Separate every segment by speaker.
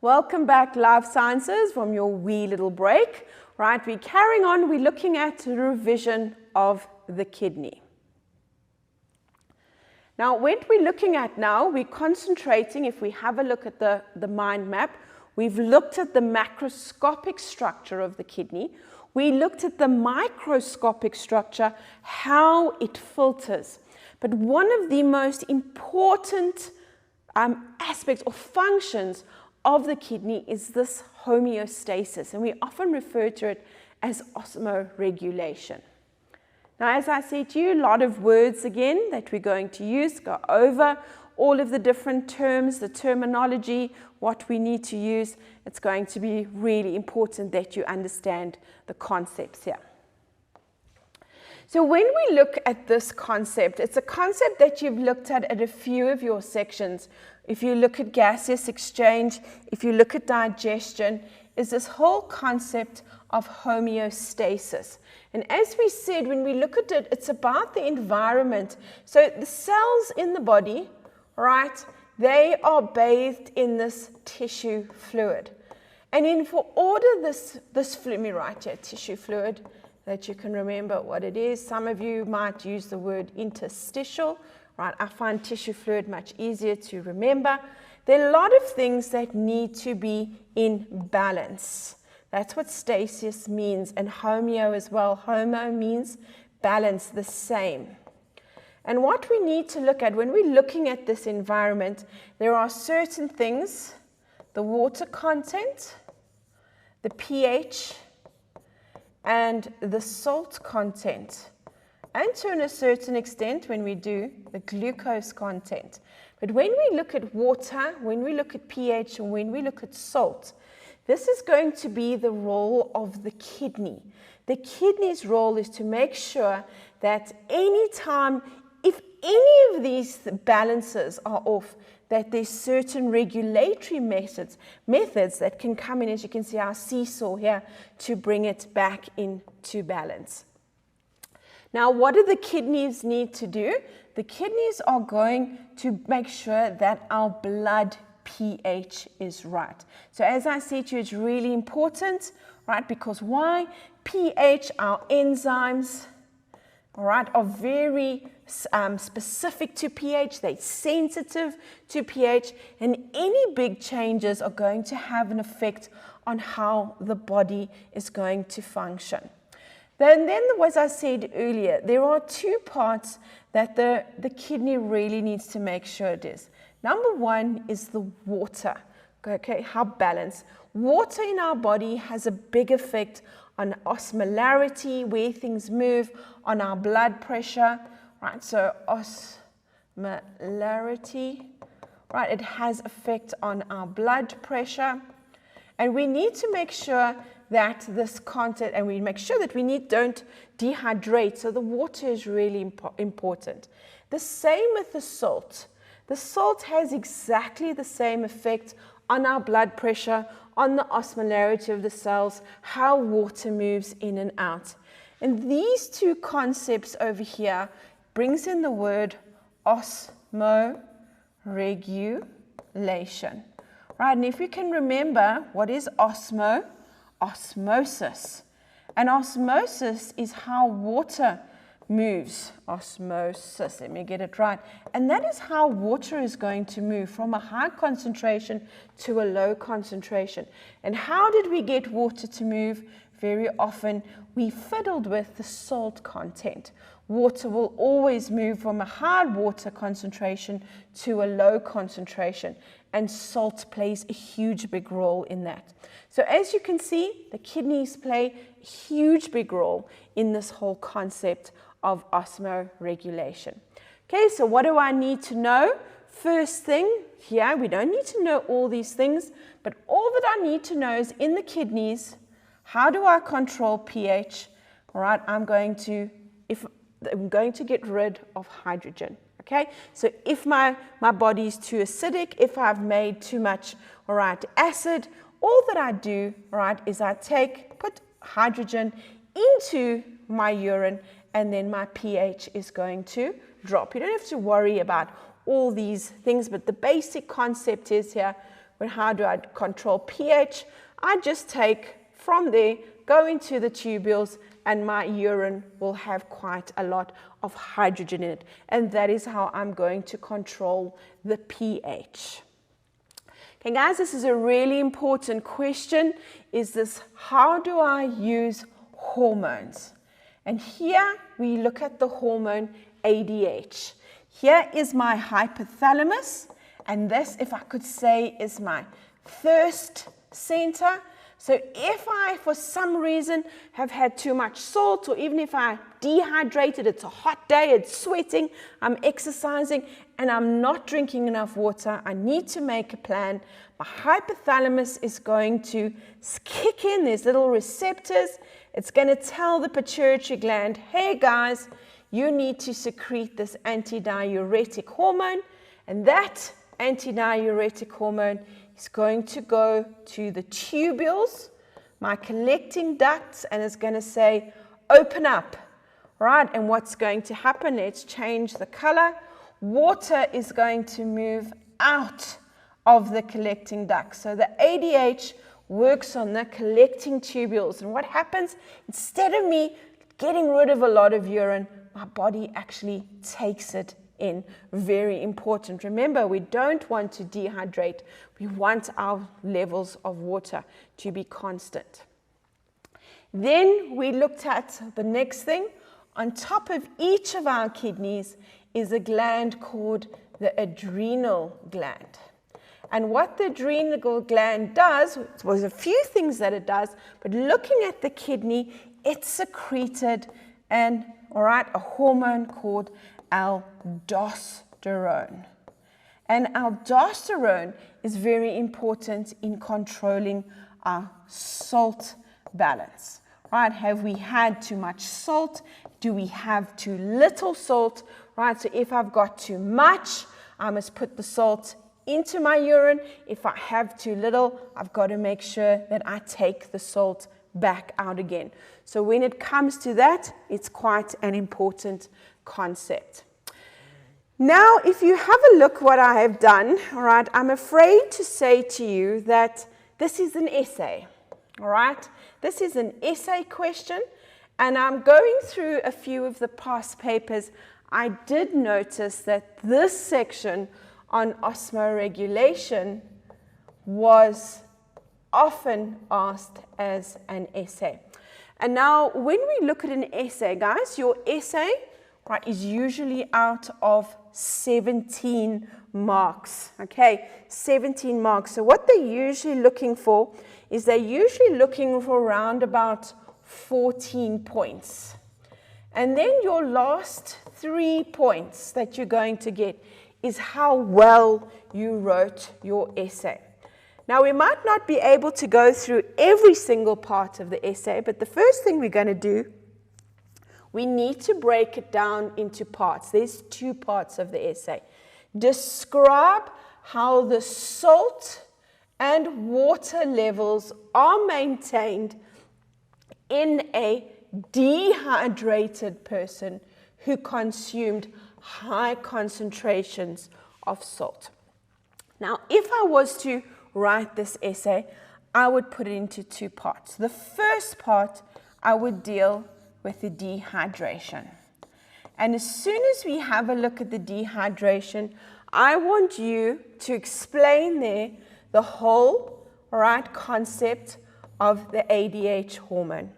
Speaker 1: Welcome back, Life Sciences, from your wee little break. Right, we're carrying on. We're looking at the revision of the kidney. Now, what we're looking at now, we're concentrating, if we have a look at the mind map, we've looked at the macroscopic structure of the kidney. We looked at the microscopic structure, how it filters. But one of the most important aspects or functions of the kidney is this homeostasis, and we often refer to it as osmoregulation. Now, as I said to you, a lot of words again that we're going to use, go over all of the different terms, the terminology, what we need to use. It's going to be really important that you understand the concepts here. So when we look at this concept, it's a concept that you've looked at a few of your sections. If you look at gaseous exchange, if you look at digestion, is this whole concept of homeostasis. And as we said, when we look at it, it's about the environment. So the cells in the body, right, they are bathed in this tissue fluid. And for order this fluid, let me write here, tissue fluid, that you can remember what it is. Some of you might use the word interstitial, right? I find tissue fluid much easier to remember. There are a lot of things that need to be in balance. That's what stasis means, and homeo as well. Homo means balance, the same. And what we need to look at when we're looking at this environment, there are certain things, the water content, the pH, and the salt content, and to a certain extent, when we do, the glucose content. But when we look at water, when we look at pH, and when we look at salt, this is going to be the role of the kidney. The kidney's role is to make sure that anytime, if any of these balances are off, that there's certain regulatory methods that can come in, as you can see our seesaw here, to bring it back into balance. Now, what do the kidneys need to do? The kidneys are going to make sure that our blood pH is right. So as I said to you, it's really important, right? Because why? pH, our enzymes, all right, are very specific to pH, they're sensitive to pH, and any big changes are going to have an effect on how the body is going to function. Then as I said earlier, there are two parts that the kidney really needs to make sure it is. Number one is the water, okay, how balanced. Water in our body has a big effect on osmolarity, where things move, on our blood pressure, right? So osmolarity, right? It has effect on our blood pressure. And we need to make sure that this content, and we make sure that don't dehydrate. So the water is really important. The same with the salt. The salt has exactly the same effect on our blood pressure, on the osmolarity of the cells, how water moves in and out. And these two concepts over here brings in the word osmoregulation. Right, and if you can remember, what is osmosis. And osmosis is how water moves. Osmosis, let me get it right. And that is how water is going to move from a high concentration to a low concentration. And how did we get water to move? Very often we fiddled with the salt content. Water will always move from a high water concentration to a low concentration, and salt plays a huge big role in that. So as you can see, the kidneys play a huge big role in this whole concept of osmoregulation. Okay, so what do I need to know? First thing here, we don't need to know all these things, but all that I need to know is in the kidneys, how do I control pH? All right, I'm going to get rid of hydrogen. Okay, so if my body is too acidic, if I've made too much, all right, acid, all that I do, all right, is I put hydrogen into my urine, and then my pH is going to drop. You don't have to worry about all these things, but the basic concept is here, Well, how do I control pH? I just take from there, go into the tubules, and my urine will have quite a lot of hydrogen in it. And that is how I'm going to control the pH. Okay, guys, this is a really important question. Is this, how do I use hormones? And here we look at the hormone ADH. Here is my hypothalamus, and this, if I could say, is my thirst center. So if I, for some reason, have had too much salt, or even if I dehydrated, it's a hot day, it's sweating, I'm exercising, and I'm not drinking enough water, I need to make a plan. My hypothalamus is going to kick in these little receptors. It's going to tell the pituitary gland, hey guys, you need to secrete this antidiuretic hormone, and that antidiuretic hormone is going to go to the tubules, my collecting ducts, and it's going to say, open up, right? And what's going to happen? Let's change the color. Water is going to move out of the collecting ducts. So the ADH works on the collecting tubules. And what happens? Instead of me getting rid of a lot of urine, my body actually takes it in. Very important. Remember, we don't want to dehydrate. We want our levels of water to be constant. Then we looked at the next thing. On top of each of our kidneys is a gland called the adrenal gland. And what the adrenal gland does, was a few things that it does, but looking at the kidney, it secreted a hormone called aldosterone. And aldosterone is very important in controlling our salt balance. Right? Have we had too much salt? Do we have too little salt? Right? So if I've got too much, I must put the salt into my urine. If I have too little, I've got to make sure that I take the salt back out again. So when it comes to that, it's quite an important concept. Now, if you have a look what I have done, all right, I'm afraid to say to you that this is an essay, all right? This is an essay question, and I'm going through a few of the past papers. I did notice that this section on osmoregulation was often asked as an essay. And now, when we look at an essay, guys, your essay, right, is usually out of 17 marks, okay? 17 marks. So what they're usually looking for is they're usually looking for around about 14 points. And then your last 3 points that you're going to get is how well you wrote your essay. Now, we might not be able to go through every single part of the essay, but the first thing we're going to do, we need to break it down into parts. There's 2 parts of the essay. Describe how the salt and water levels are maintained in a dehydrated person who consumed high concentrations of salt. Now, if I was to write this essay, I would put it into 2 parts. The first part, I would deal with the dehydration. And as soon as we have a look at the dehydration, I want you to explain there the whole, concept of the ADH hormone.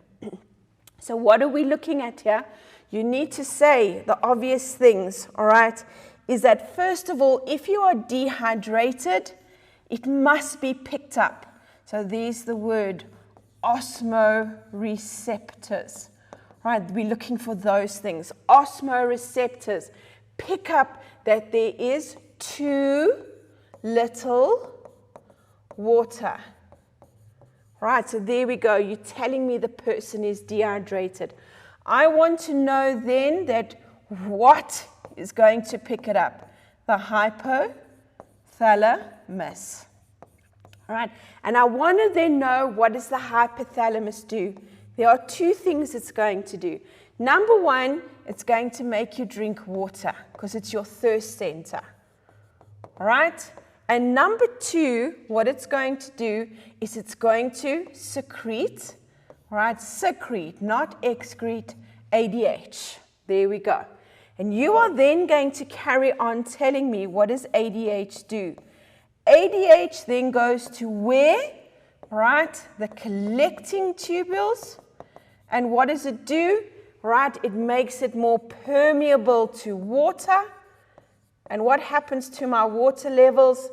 Speaker 1: So what are we looking at here? You need to say the obvious things, is that first of all, if you are dehydrated, it must be picked up. So there's the word osmoreceptors. Right, we're looking for those things. Osmoreceptors pick up that there is too little water. Right, so there we go. You're telling me the person is dehydrated. I want to know then that what is going to pick it up? The hypothalamus. All right, and I want to then know, what does the hypothalamus do? There are 2 things it's going to do. Number 1, it's going to make you drink water because it's your thirst center. All right? And number 2, what it's going to do is it's going to secrete, right? Secrete, not excrete, ADH. There we go. And you are then going to carry on telling me, what does ADH do? ADH then goes to where? Right? The collecting tubules. And what does it do? Right? It makes it more permeable to water. And what happens to my water levels?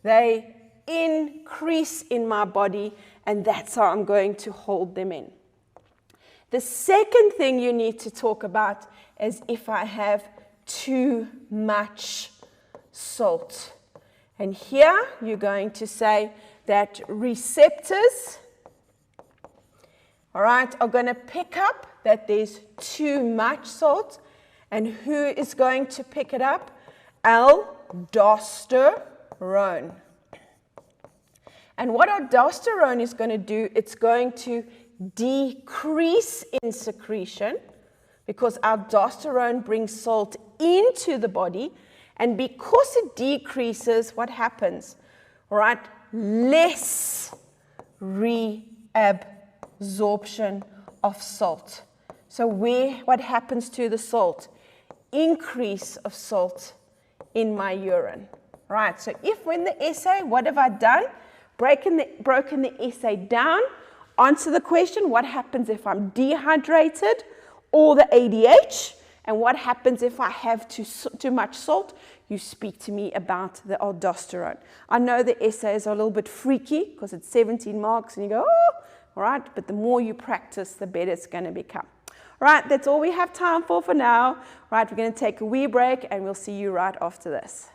Speaker 1: They increase in my body, and that's how I'm going to hold them in. The second thing you need to talk about is if I have too much salt. And here you're going to say that receptors, all right, are going to pick up that there's too much salt. And who is going to pick it up? Aldosterone. And what aldosterone is going to do, it's going to decrease in secretion, because aldosterone brings salt into the body, and because it decreases, what happens? All right, less reabsorption of salt. So what happens to the salt? Increase of salt in my urine. Right, so if when the essay, what have I done? Broken the essay down. Answer the question, what happens if I'm dehydrated or the ADH? And what happens if I have too much salt? You speak to me about the aldosterone. I know the essays are a little bit freaky because it's 17 marks and you go, oh, all right, but the more you practice, the better it's going to become. All right, that's all we have time for now. All right, we're going to take a wee break and we'll see you right after this.